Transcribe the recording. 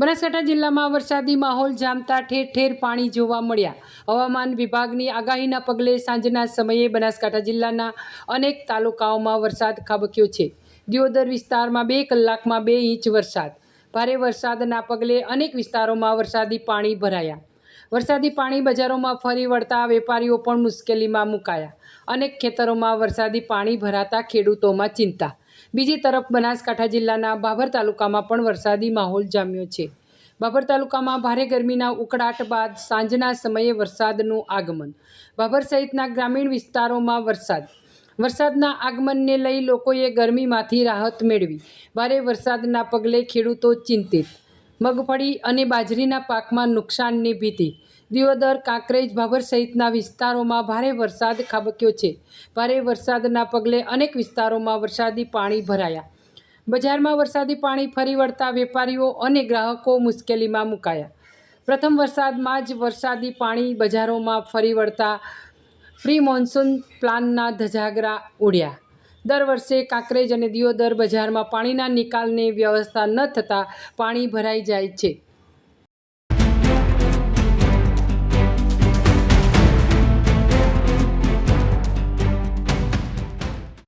બનાસકાંઠા જિલ્લામાં વરસાદી માહોલ જામતા ઠેર ઠેર પાણી જોવા મળ્યા। હવામાન વિભાગની આગાહીના પગલે સાંજના સમયે બનાસકાંઠા જિલ્લાના અનેક તાલુકાઓમાં વરસાદ ખાબક્યો છે। દિયોદર વિસ્તારમાં 2 કલાકમાં 2 ઇંચ વરસાદ। ભારે વરસાદના પગલે અનેક વિસ્તારોમાં વરસાદી પાણી ભરાયા। વરસાદી પાણી બજારોમાં ફરી વળતા વેપારીઓ પણ મુશ્કેલીમાં મુકાયા। અનેક ખેતરોમાં વરસાદી પાણી ભરાતા ખેડૂતોમાં ચિંતા। બીજી તરફ બનાસકાંઠા જિલ્લાના બાબર તાલુકામાં પણ વરસાદી માહોલ જામ્યો છે। બાબર તાલુકામાં ભારે ગરમીના ઉકળાટ બાદ સાંજના સમયે વરસાદનું આગમન। બાબર સહિતના ગ્રામીણ વિસ્તારોમાં વરસાદના આગમનને લઈ લોકોએ ગરમીમાંથી રાહત મેળવી। ભારે વરસાદના પગલે ખેડૂતો ચિંતિત। મગફળી અને બાજરીના પાકમાં નુકસાનની ભીતિ। દિયોદર, કાંકરેજ, બાબર સહિતના વિસ્તારોમાં ભારે વરસાદ ખાબક્યો છે। ભારે વરસાદના પગલે અનેક વિસ્તારોમાં વરસાદી પાણી ભરાયા। બજારમાં વરસાદી પાણી ફરી વળતા વેપારીઓ અને ગ્રાહકો મુશ્કેલીમાં મુકાયા। પ્રથમ વરસાદમાં જ વરસાદી પાણી બજારોમાં ફરી વળતા પ્રી મોન્સૂન પ્લાનના ધજાગરા ઉડ્યા। દર વર્ષે કાંકરેજ અને દિયોદર બજારમાં પાણીના નિકાલની વ્યવસ્થા ન થતાં પાણી ભરાઈ જાય છે।